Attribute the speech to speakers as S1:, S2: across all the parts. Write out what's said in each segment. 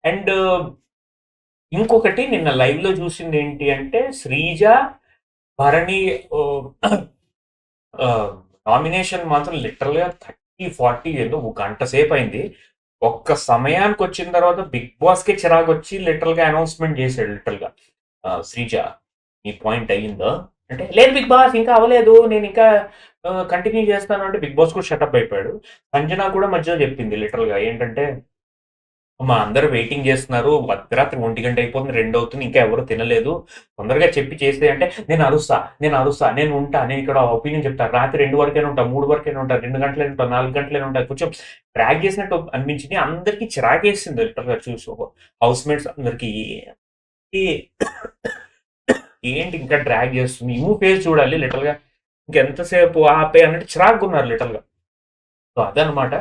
S1: And ఇంకొకటి నిన్న లైవ్‌లో చూసింది ఏంటి అంటే శ్రీజ, భరణి నామినేషన్ మాత్రం లిటరల్‌గా 30, 40 ఏదో ఒక గంట సేపు అయింది. ఒక్క సమయానికి వచ్చిన తర్వాత బిగ్ బాస్‌కే చిరాకొచ్చి లిటరల్‌గా అనౌన్స్‌మెంట్ చేసాడు లిటరల్‌గా. శ్రీజ "నీ పాయింట్ అయ్యిందా?" అంటే "లేదు బిగ్ బాస్ ఇంకా అవ్వలేదు. నేను ఇంకా కంటిన్యూ చేస్తాను" అంటే బిగ్ బాస్ కూడా షటప్ అయిపోయాడు. సంజన కూడా మధ్యలో చెప్పింది లిటరల్‌గా ఏంటంటే మా అందరూ వెయిటింగ్ చేస్తున్నారు. అర్ధరాత్రి 1 అయిపోతుంది, 2 అవుతుంది. ఇంకా ఎవరు తినలేదు. తొందరగా చెప్పి చేసేయి అంటే, నేను అరుస్తా, నేను అరుస్తా, నేను ఉంటా, నేను ఇక్కడ ఒపీనియన్ చెప్తా. రాత్రి 2 వరకైనా ఉంటా, 3 వరకైనా ఉంటా, 2 గంటలైనా ఉంటా, 4 గంటలైనా ఉంటా. కొంచెం డ్రాగ్ చేసినట్టు అనిపించింది. అందరికీ చిరాకేసింది లిటరల్‌గా చూసి. హౌస్ మేట్స్ అందరికీ ఏంటి ఏంటి ఇంకా డ్రాగ్ చేస్తుంది. ఇమ్ము ఫేస్ చూడాలి లిటరల్‌గా. ఇంకెంతసేపు ఆపేయి అన్నట్టు చిరాకుగున్నారు లిటరల్‌గా. సో అదనమాట.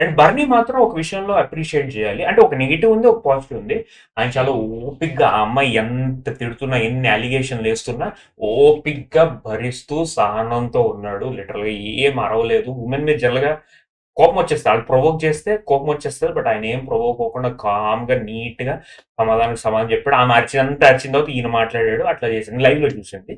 S1: అండ్ 'బర్నీ' మాత్రం ఒక విషయంలో అప్రిషియేట్ చేయాలి. అంటే ఒక నెగెటివ్ ఉంది. ఒక పాజిటివ్ ఉంది. ఆయన చాలా ఓపికగా ఆ అమ్మాయి ఎంత తిడుతున్నా, ఎన్ని అలిగేషన్‌లేస్తున్నా ఓపికగా భరిస్తూ సహనంతో ఉన్నాడు. లిటరల్‌గా ఏం అరవలేదు. వుమెన్ మీద జనరల్‌గా కోపం వచ్చేస్తది. ఆళ్ళు ప్రొవోక్ చేస్తే కోపం వచ్చేస్తది. బట్ ఆయన ఏం ప్రొవోక్ అవ్వకుండా కామ్‌గా, నీట్‌గా సమాధానానికి సమాధానం చెప్పాడు. ఆమె అరిచినంత అరిచిన తర్వాత ఈయన మాట్లాడాడు. అట్లా చేసింది. లైవ్‌లో చూసింది.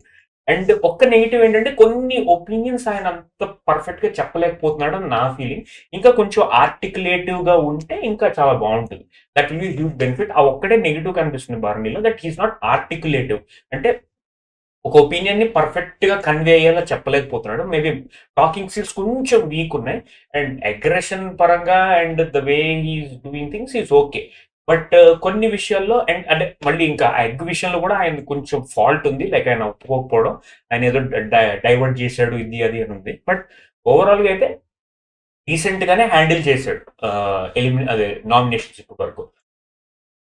S1: అండ్ ఒక్క నెగెటివ్ ఏంటంటే కొన్ని ఒపీనియన్స్ ఆయన అంత పర్ఫెక్ట్‌గా చెప్పలేకపోతున్నాడు అని నా ఫీలింగ్. ఇంకా కొంచెం ఆర్టిక్యులేటివ్‌గా ఉంటే ఇంకా చాలా బావుంటది. That will be huge benefit. ఆ ఒక్కటే నెగెటివ్ కనిపిస్తుంది 'బర్నీలో' దట్ హి ఈస్ నాట్ ఆర్టిక్యులేటివ్. అంటే ఒక ఒపీనియన్‌ని పర్ఫెక్ట్‌గా కన్వే అయ్యేలా చెప్పలేకపోతున్నాడు. మేబీ టాకింగ్ స్కిల్స్ కొంచెం వీక్ ఉన్నాయి. అండ్ అగ్రెషన్ పరంగా and the way he is doing things is okay. But కొన్ని విషయాల్లో అండ్ అంటే మళ్ళీ ఇంకా ఆ ఎగ్ విషయంలో కూడా ఆయనది కొంచెం ఫాల్ట్ ఉంది. లైక్ ఆయన ఒప్పుకోకపోవడం. ఆయన ఏదో డైవర్ట్ చేసాడు ఇది అది అని ఉంది. బట్ ఓవరాల్‌గా అయితే డీసెంట్ గానే హ్యాండిల్ చేసాడు. అదే నామినేషన్స్ ఇప్పటి వరకు.